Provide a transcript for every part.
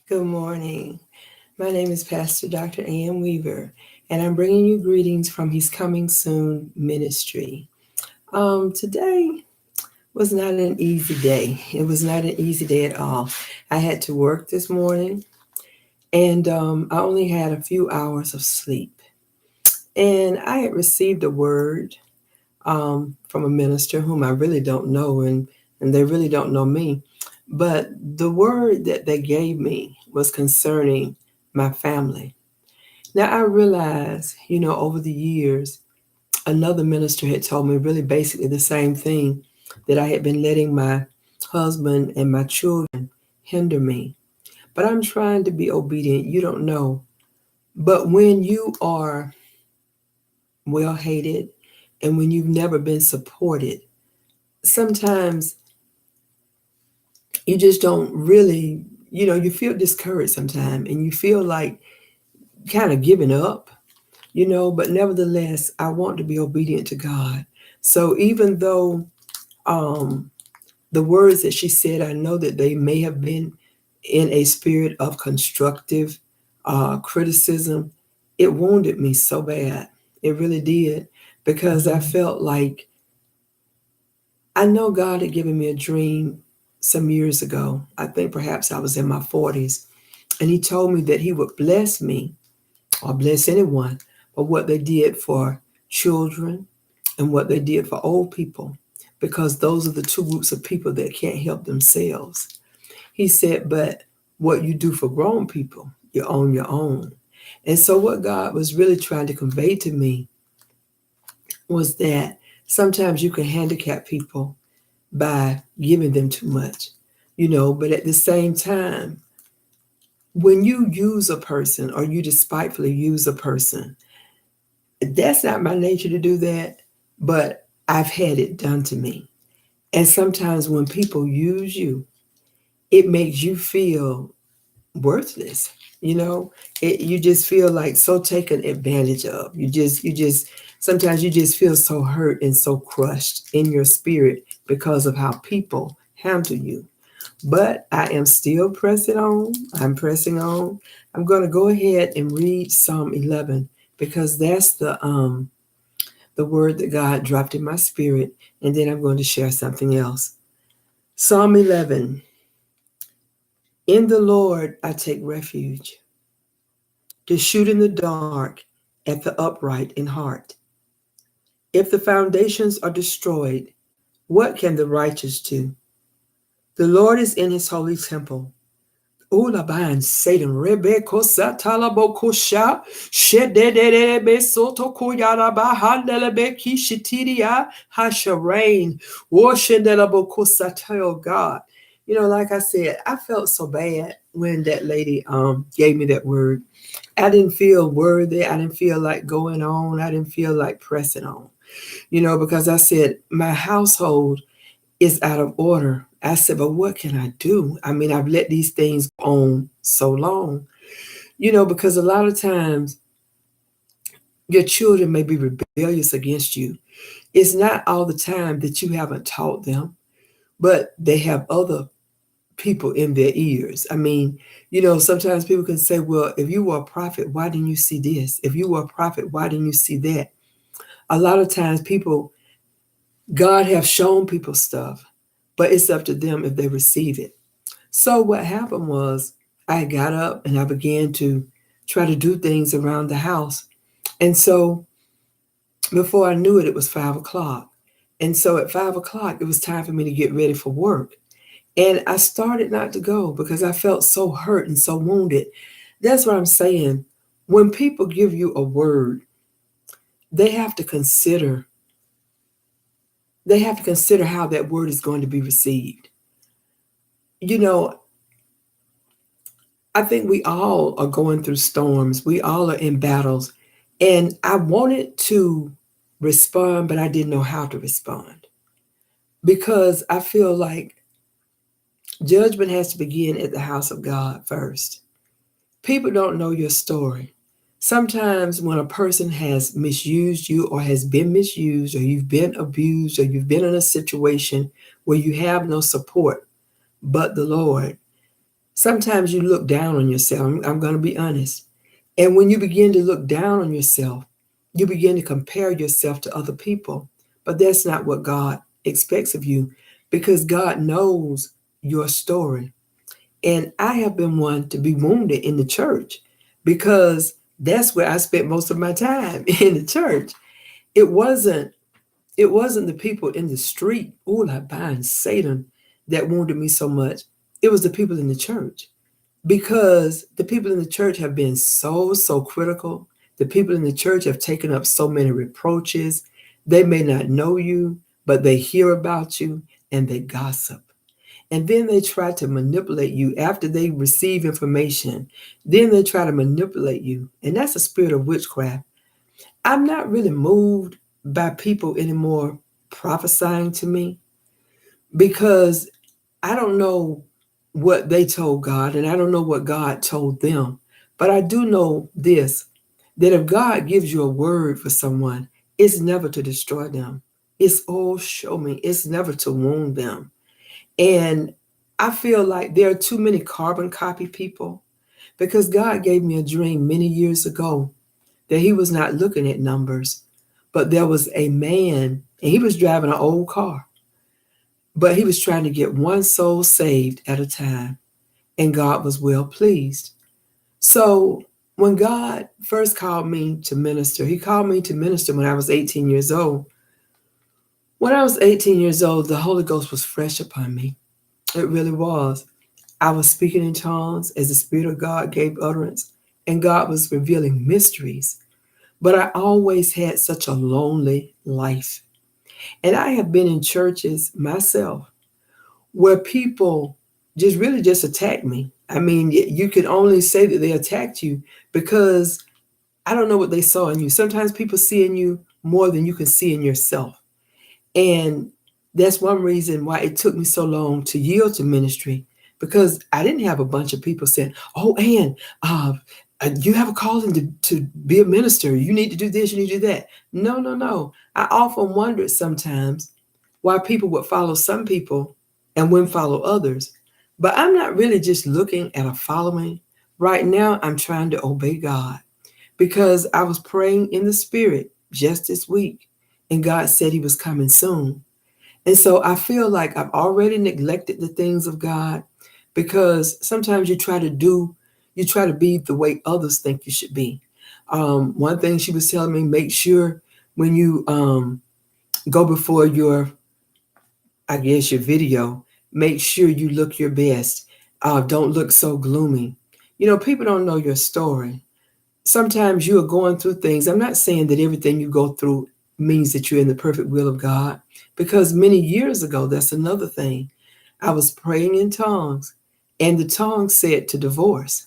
Good morning. My name is Pastor Dr. Ann Weaver, and I'm bringing you greetings from He's Coming Soon Ministry. Today was not an easy day. It was not an easy day at all. I had to work this morning, and I only had a few hours of sleep. And I had received a word from a minister whom I really don't know, and they really don't know me. But the word that they gave me was concerning my family. Now I realize, over the years, another minister had told me really basically the same thing, that I had been letting my husband and my children hinder me. But I'm trying to be obedient. You don't know. But when you are well hated and when you've never been supported, sometimes you just don't really, you feel discouraged sometimes and you feel like kind of giving up, but nevertheless, I want to be obedient to God. So even though um, the words that she said, I know that they may have been in a spirit of constructive criticism, it wounded me so bad. It really did, because I felt like I know God had given me a dream some years ago. I think perhaps I was in my 40s. And He told me that He would bless me or bless anyone for what they did for children and what they did for old people, because those are the two groups of people that can't help themselves. He said, but what you do for grown people, you're on your own. And so, what God was really trying to convey to me was that sometimes you can handicap people by giving them too much, but at the same time, when you use a person or you despitefully use a person, that's not my nature to do that, but I've had it done to me. And sometimes when people use you, it makes you feel worthless. You just feel like so taken advantage of. Sometimes you just feel so hurt and so crushed in your spirit because of how people handle you. But I am still pressing on. I'm pressing on. I'm going to go ahead and read Psalm 11, because that's the word that God dropped in my spirit, and then I'm going to share something else. Psalm 11. In the Lord I take refuge, to shoot in the dark at the upright in heart. If the foundations are destroyed, what can the righteous do? The Lord is in his holy temple. Ulaban Satan Rebeko Satalabo Kosha Shedebe Soto Koyaraba Handelebe Kishitiria Hasharain Washendelabo Kosatel God. Like I said, I felt so bad when that lady gave me that word. I didn't feel worthy. I didn't feel like going on. I didn't feel like pressing on. Because I said my household is out of order. I said, but what can I do? I mean, I've let these things go on so long, because a lot of times your children may be rebellious against you. It's not all the time that you haven't taught them, but they have other people in their ears. I mean, sometimes people can say, well, if you were a prophet, why didn't you see this? If you were a prophet, why didn't you see that? A lot of times God have shown people stuff, but it's up to them if they receive it. So what happened was I got up and I began to try to do things around the house. And so before I knew it, it was 5 o'clock. And so at 5 o'clock, it was time for me to get ready for work. And I started not to go because I felt so hurt and so wounded. That's what I'm saying. When people give you a word, they have to consider how that word is going to be received. You know, I think we all are going through storms. We all are in battles. And I wanted to respond, but I didn't know how to respond, because I feel like judgment has to begin at the house of God first. People don't know your story. Sometimes when a person has misused you or has been misused, or you've been abused, or you've been in a situation where you have no support but the Lord, Sometimes you look down on yourself. I'm going to be honest. And when you begin to look down on yourself, you begin to compare yourself to other people. But that's not what God expects of you, because God knows your story. And I have been one to be wounded in the church, because that's where I spent most of my time, in the church. It wasn't it wasn't the people in the street, oh, I bind Satan, that wounded me so much. It was the people in the church, because the people in the church have been so critical. The people in the church have taken up so many reproaches. They may not know you, but they hear about you and they gossip. And then they try to manipulate you after they receive information. Then they try to manipulate you. And that's a spirit of witchcraft. I'm not really moved by people anymore prophesying to me, because I don't know what they told God, and I don't know what God told them. But I do know this, that if God gives you a word for someone, it's never to destroy them. It's all show me. It's never to wound them. And I feel like there are too many carbon copy people, because God gave me a dream many years ago that He was not looking at numbers, but there was a man and he was driving an old car, but he was trying to get one soul saved at a time, and God was well pleased. So when God first called me to minister, He called me to minister when I was 18 years old. When I was 18 years old, the Holy Ghost was fresh upon me. It really was. I was speaking in tongues as the Spirit of God gave utterance, and God was revealing mysteries. But I always had such a lonely life. And I have been in churches myself where people just attacked me. I mean, you could only say that they attacked you because I don't know what they saw in you. Sometimes people see in you more than you can see in yourself. And that's one reason why it took me so long to yield to ministry, because I didn't have a bunch of people saying, "Oh, Ann, you have a calling to be a minister. You need to do this, you need to do that." No, no, no. I often wondered sometimes why people would follow some people and wouldn't follow others. But I'm not really just looking at a following. Right now, I'm trying to obey God, because I was praying in the Spirit just this week, and God said He was coming soon. And so I feel like I've already neglected the things of God, because sometimes you try to be the way others think you should be. One thing she was telling me, make sure when you go before your video, make sure you look your best. Don't look so gloomy. People don't know your story. Sometimes you are going through things. I'm not saying that everything you go through means that you're in the perfect will of God, because many years ago, that's another thing. I was praying in tongues, and the tongue said to divorce.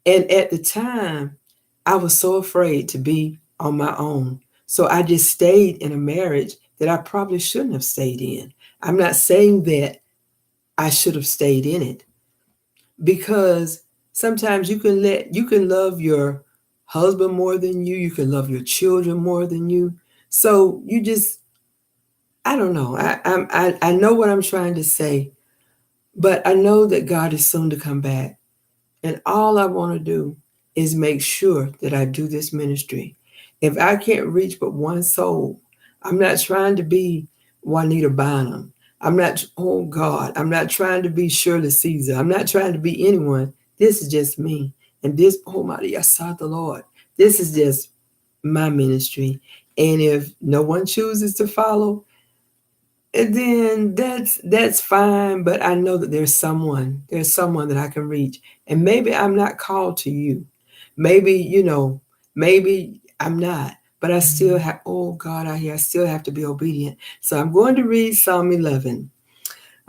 And at the time, I was so afraid to be on my own. So I just stayed in a marriage that I probably shouldn't have stayed in. I'm not saying that I should have stayed in it, because sometimes you can love your husband more than you can love your children more than you. So you just, I don't know. I know what I'm trying to say, but I know that God is soon to come back. And all I want to do is make sure that I do this ministry. If I can't reach but one soul, I'm not trying to be Juanita Bynum. Oh God, I'm not trying to be Shirley Caesar. I'm not trying to be anyone. This is just me. And this, oh my, I saw the Lord. This is just my ministry. And if no one chooses to follow, then that's fine. But I know that there's someone that I can reach. And maybe I'm not called to you. Maybe, maybe I'm not. But I still have, oh God, I still have to be obedient. So I'm going to read Psalm 11.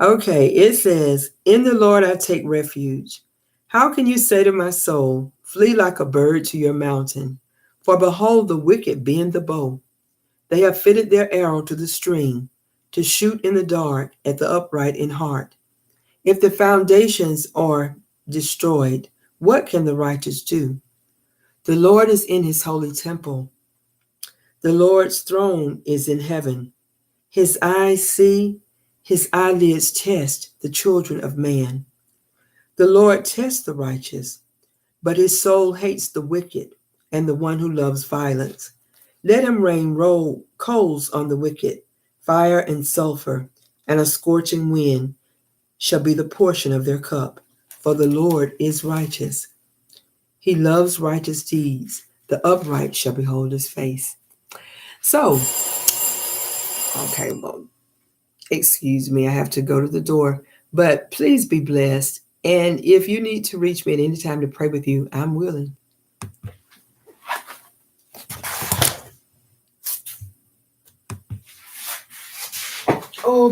Okay, it says, "In the Lord I take refuge. How can you say to my soul, flee like a bird to your mountain? For behold, the wicked bend the bow. They have fitted their arrow to the string, to shoot in the dark at the upright in heart. If the foundations are destroyed, what can the righteous do? The Lord is in His holy temple. The Lord's throne is in heaven. His eyes see, His eyelids test the children of man. The Lord tests the righteous, but his soul hates the wicked and the one who loves violence. Let him rain coals on the wicked, fire and sulfur, and a scorching wind shall be the portion of their cup. For the Lord is righteous. He loves righteous deeds. The upright shall behold his face. So, okay, well, excuse me, I have to go to the door, but please be blessed. And if you need to reach me at any time to pray with you, I'm willing. Oh,